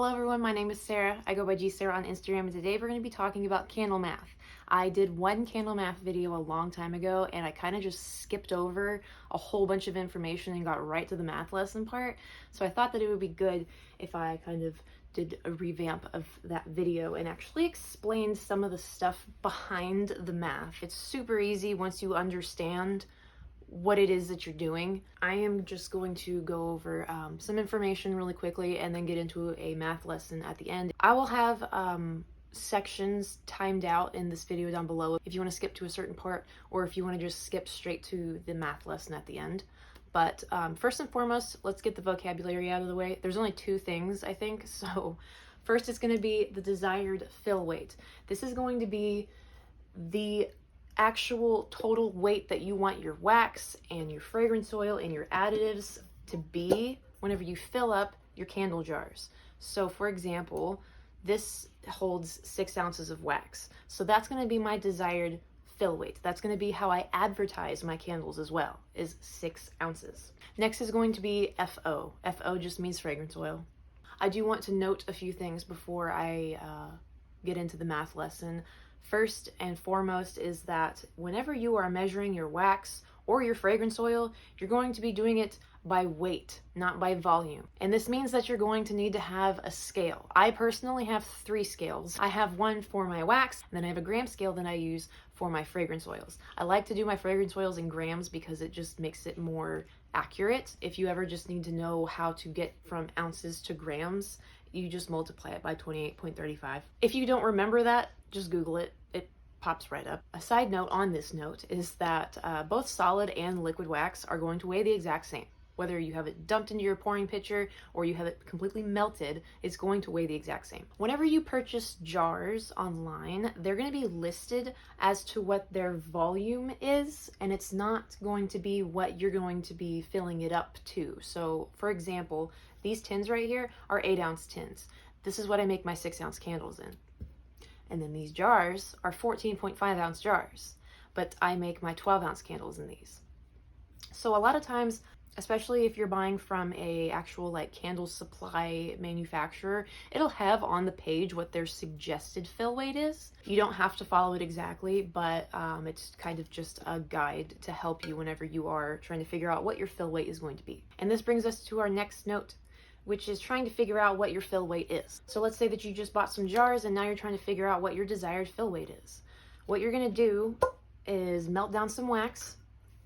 Hello everyone, my name is Sarah. I go by GSarah on Instagram, and today we're going to be talking about candle math. I did one candle math video a long time ago and I kind of just skipped over a whole bunch of information and got right to the math lesson part. So I thought that it would be good if I kind of did a revamp of that video and actually explained some of the stuff behind the math. It's super easy once you understand what it is that you're doing. I am just going to go over some information really quickly and then get into a math lesson at the end. I will have sections timed out in this video down below if you want to skip to a certain part or if you want to just skip straight to the math lesson at the end. But first and foremost, let's get the vocabulary out of the way. There's only two things, I think. So first, it's going to be the desired fill weight. This is going to be the actual total weight that you want your wax and your fragrance oil and your additives to be whenever you fill up your candle jars. So for example, this holds 6 ounces of wax. So that's going to be my desired fill weight. That's going to be how I advertise my candles as well, is 6 ounces. Next is going to be FO. FO just means fragrance oil. I do want to note a few things before I get into the math lesson. First and foremost is that whenever you are measuring your wax or your fragrance oil, you're going to be doing it by weight, not by volume. And this means that you're going to need to have a scale. I personally have 3 scales. I have one for my wax, and then I have a gram scale that I use for my fragrance oils. I like to do my fragrance oils in grams because it just makes it more accurate. If you ever just need to know how to get from ounces to grams, you just multiply it by 28.35. If you don't remember that, just Google it. It pops right up. A side note on this note is that both solid and liquid wax are going to weigh the exact same. Whether you have it dumped into your pouring pitcher or you have it completely melted, it's going to weigh the exact same. Whenever you purchase jars online, they're going to be listed as to what their volume is, and it's not going to be what you're going to be filling it up to. So, for example, these tins right here are 8-ounce tins. This is what I make my 6-ounce candles in. And then these jars are 14.5-ounce jars, but I make my 12-ounce candles in these. So a lot of times, especially if you're buying from a actual like candle supply manufacturer, it'll have on the page what their suggested fill weight is. You don't have to follow it exactly, but it's kind of just a guide to help you whenever you are trying to figure out what your fill weight is going to be. And this brings us to our next note, which is trying to figure out what your fill weight is. So let's say that you just bought some jars and now you're trying to figure out what your desired fill weight is. What you're gonna do is melt down some wax,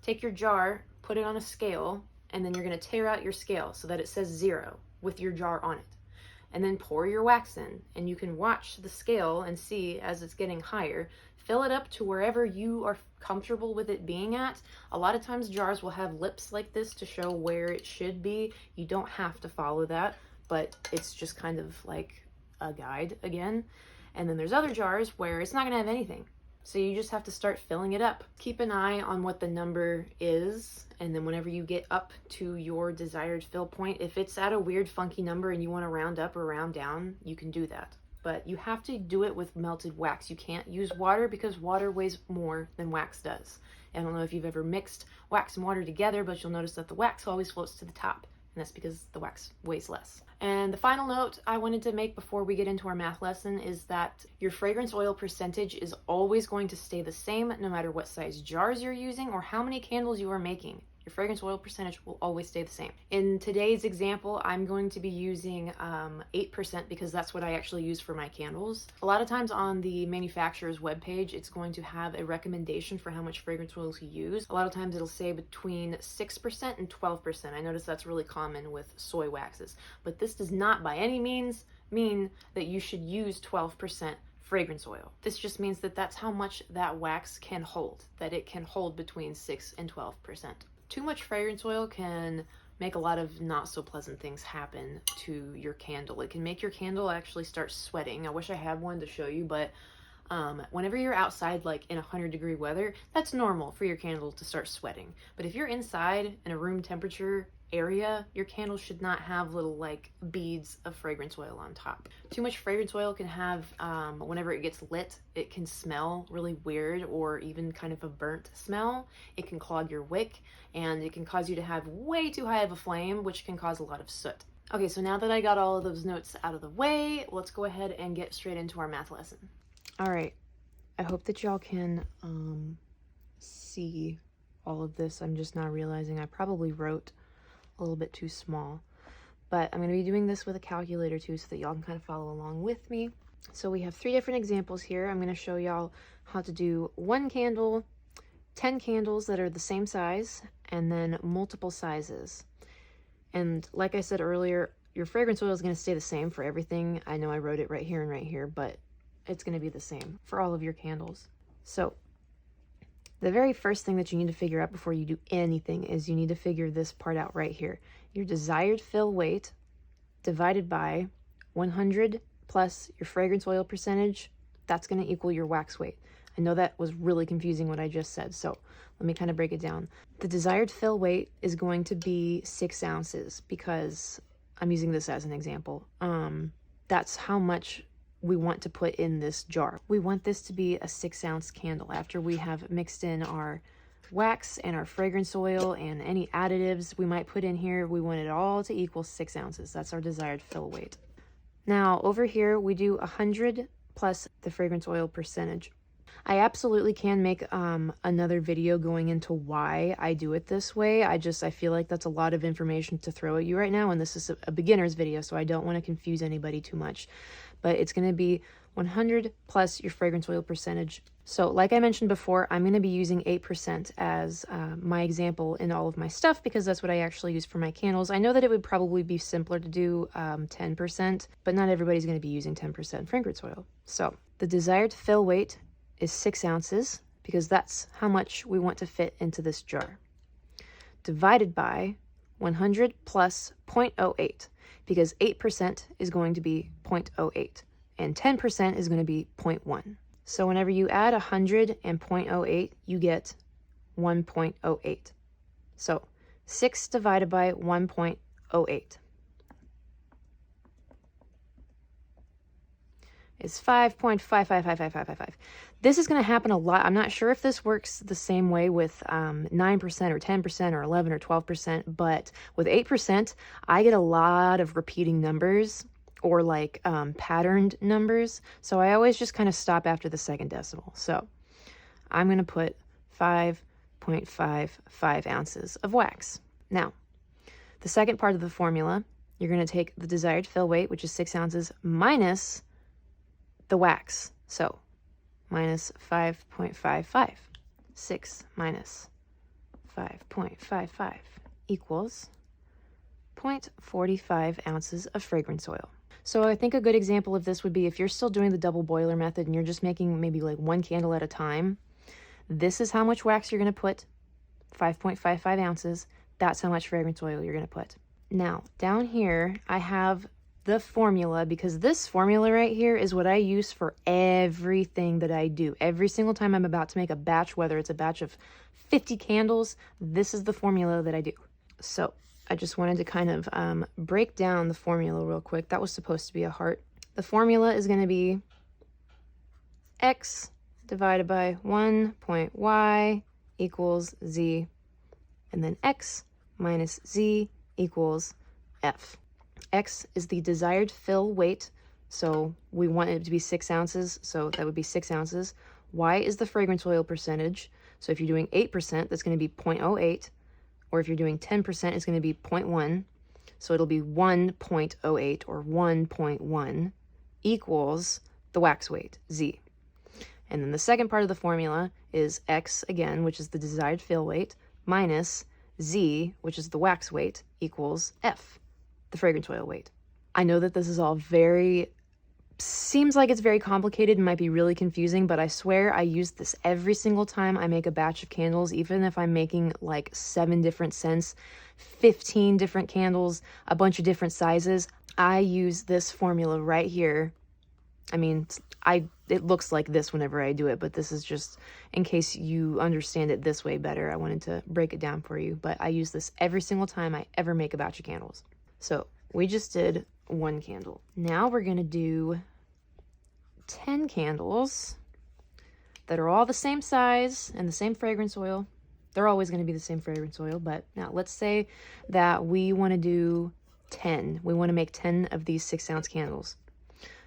take your jar, put it on a scale, and then you're gonna tear out your scale so that it says 0 with your jar on it. And then pour your wax in, and you can watch the scale and see as it's getting higher. Fill it up to wherever you are comfortable with it being at. A lot of times jars will have lips like this to show where it should be. You don't have to follow that, but it's just kind of like a guide again. And then there's other jars where it's not gonna have anything. So you just have to start filling it up. Keep an eye on what the number is, and then whenever you get up to your desired fill point, if it's at a weird funky number and you want to round up or round down, you can do that. But you have to do it with melted wax. You can't use water because water weighs more than wax does. I don't know if you've ever mixed wax and water together, but you'll notice that the wax always floats to the top. And that's because the wax weighs less. And the final note I wanted to make before we get into our math lesson is that your fragrance oil percentage is always going to stay the same no matter what size jars you're using or how many candles you are making. Your fragrance oil percentage will always stay the same. In today's example, I'm going to be using 8% because that's what I actually use for my candles. A lot of times on the manufacturer's webpage, it's going to have a recommendation for how much fragrance oil to use. A lot of times it'll say between 6% and 12%. I notice that's really common with soy waxes, but this does not by any means mean that you should use 12% fragrance oil. This just means that that's how much that wax can hold, that it can hold between 6 and 12%. Too much fragrance oil can make a lot of not so pleasant things happen to your candle. It can make your candle actually start sweating. I wish I had one to show you, but whenever you're outside like in 100-degree weather, that's normal for your candle to start sweating. But if you're inside in a room temperature area, your candle should not have little like beads of fragrance oil on top. Too much fragrance oil can have, whenever it gets lit, it can smell really weird or even kind of a burnt smell. It can clog your wick and it can cause you to have way too high of a flame, which can cause a lot of soot. Okay, so now that I got all of those notes out of the way, let's go ahead and get straight into our math lesson. All right, I hope that y'all can see all of this. I'm just now realizing I probably wrote a little bit too small, but I'm going to be doing this with a calculator too so that y'all can kind of follow along with me. So we have 3 different examples here. I'm going to show y'all how to do 1 candle, 10 candles that are the same size, and then multiple sizes. And like I said earlier, your fragrance oil is going to stay the same for everything. I know I wrote it right here and right here, but it's going to be the same for all of your candles. So the very first thing that you need to figure out before you do anything is you need to figure this part out right here. Your desired fill weight divided by 100 plus your fragrance oil percentage, that's going to equal your wax weight. I know that was really confusing what I just said, so let me kind of break it down. The desired fill weight is going to be 6 ounces because I'm using this as an example. That's how much we want to put in this jar. We want this to be a 6-ounce candle. After we have mixed in our wax and our fragrance oil and any additives we might put in here, we want it all to equal 6 ounces. That's our desired fill weight. Now over here we do 100 plus the fragrance oil percentage. I absolutely can make another video going into why I do it this way. I feel like that's a lot of information to throw at you right now, and this is a beginner's video, so I don't want to confuse anybody too much. But it's going to be 100 plus your fragrance oil percentage. So like I mentioned before, I'm going to be using 8% as my example in all of my stuff because that's what I actually use for my candles. I know that it would probably be simpler to do 10%, but not everybody's going to be using 10% fragrance oil. So the desired fill weight is 6 ounces because that's how much we want to fit into this jar. Divided by 100 plus 0.08 because 8% is going to be 0.08 and 10% is going to be 0.1. So whenever you add 100 and 0.08, you get 1.08. So 6 divided by 1.08 is 5.555555. This is going to happen a lot. I'm not sure if this works the same way with 9% or 10% or 11 or 12%, but with 8%, I get a lot of repeating numbers or like patterned numbers. So I always just kind of stop after the second decimal. So I'm going to put 5.55 ounces of wax. Now, the second part of the formula, you're going to take the desired fill weight, which is 6 ounces, minus the wax. So minus 5.55. 6 minus 5.55 equals 0.45 ounces of fragrance oil. So I think a good example of this would be if you're still doing the double boiler method and you're just making maybe like 1 candle at a time, this is how much wax you're going to put, 5.55 ounces. That's how much fragrance oil you're going to put. Now, down here, I have the formula because this formula right here is what I use for everything that I do. Every single time I'm about to make a batch, whether it's a batch of 50 candles, this is the formula that I do. So I just wanted to kind of break down the formula real quick. That was supposed to be a heart. The formula is going to be x divided by 1.y equals z, and then x minus z equals f. X is the desired fill weight, so we want it to be 6 ounces, so that would be 6 ounces. Y is the fragrance oil percentage, so if you're doing 8%, that's going to be 0.08, or if you're doing 10%, it's going to be 0.1, so it'll be 1.08 or 1.1 equals the wax weight, Z. And then the second part of the formula is X, again, which is the desired fill weight, minus Z, which is the wax weight, equals F, the fragrance oil weight. I know that this is all seems like it's very complicated and might be really confusing, but I swear I use this every single time I make a batch of candles, even if I'm making like 7 different scents, 15 different candles, a bunch of different sizes. I use this formula right here. I mean, it looks like this whenever I do it, but this is just in case you understand it this way better. I wanted to break it down for you, but I use this every single time I ever make a batch of candles. So we just did 1 candle. Now we're going to do 10 candles that are all the same size and the same fragrance oil. They're always going to be the same fragrance oil, but now let's say that we want to do 10. We want to make 10 of these 6-ounce candles.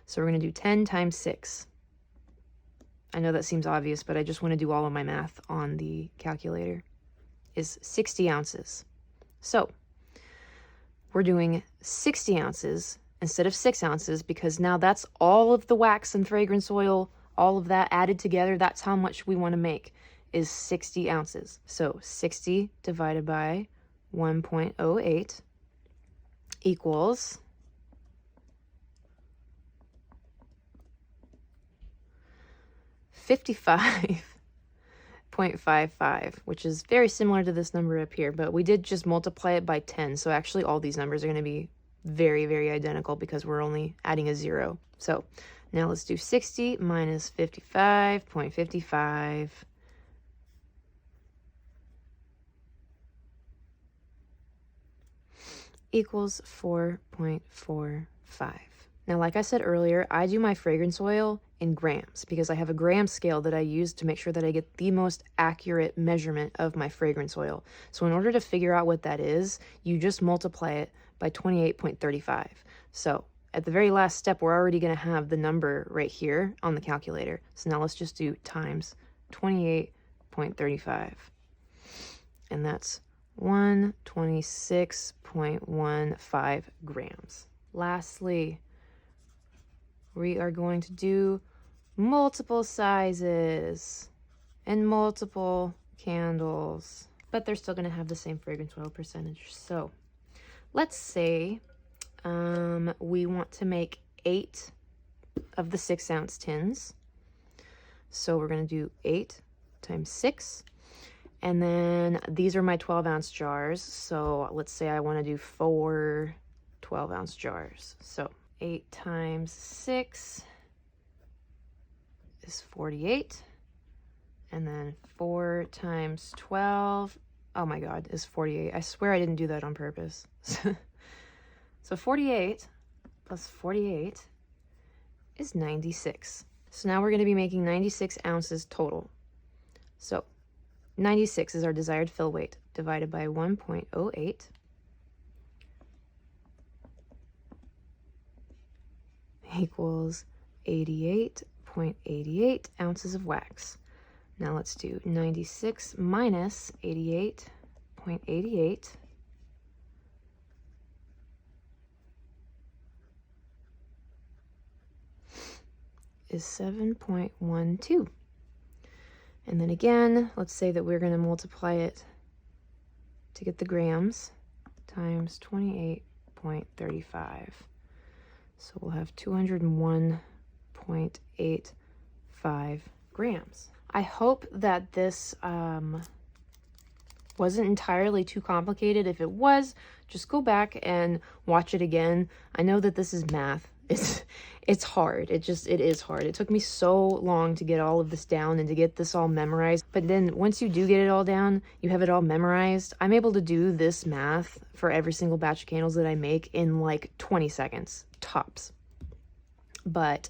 So we're going to do 10 times 6. I know that seems obvious, but I just want to do all of my math on the calculator. Is 60 ounces. So we're doing 60 ounces instead of 6 ounces because now that's all of the wax and fragrance oil, all of that added together. That's how much we want to make, is 60 ounces. So 60 divided by 1.08 equals 55.55, which is very similar to this number up here, but we did just multiply it by 10. So actually all these numbers are going to be very, very identical because we're only adding a 0. So now let's do 60 minus 55.55 equals 4.45. Now, like I said earlier, I do my fragrance oil in grams because I have a gram scale that I use to make sure that I get the most accurate measurement of my fragrance oil. So in order to figure out what that is, you just multiply it by 28.35. So at the very last step, we're already going to have the number right here on the calculator. So now let's just do times 28.35. And that's 126.15 grams. Lastly, we are going to do multiple sizes and multiple candles, but they're still going to have the same fragrance oil percentage. So let's say we want to make 8 of the 6-ounce tins. So we're going to do 8 times 6. And then these are my 12-ounce jars. So let's say I want to do 4 12-ounce jars. So 8 times 6 is 48. And then 4 times 12, oh my God, is 48. I swear I didn't do that on purpose. So 48 plus 48 is 96. So now we're going to be making 96 ounces total. So 96 is our desired fill weight divided by 1.08 equals 88.88 ounces of wax. Now let's do 96 minus 88.88 is 7.12. And then again, let's say that we're going to multiply it to get the grams times 28.35. So we'll have 201.85 grams. I hope that this wasn't entirely too complicated. If it was, just go back and watch it again. I know that this is math. It's hard. It is hard. It took me so long to get all of this down and to get this all memorized. But then once you do get it all down, you have it all memorized. I'm able to do this math for every single batch of candles that I make in like 20 seconds, tops. But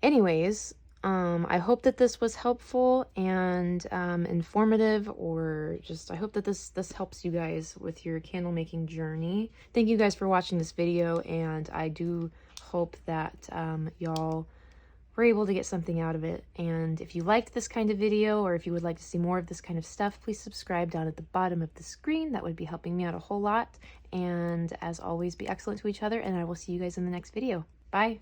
anyways, I hope that this was helpful and informative, or just I hope that this helps you guys with your candle making journey. Thank you guys for watching this video, and I do hope that y'all were able to get something out of it. And if you liked this kind of video, or if you would like to see more of this kind of stuff, please subscribe down at the bottom of the screen. That would be helping me out a whole lot. And as always, be excellent to each other, and I will see you guys in the next video. Bye.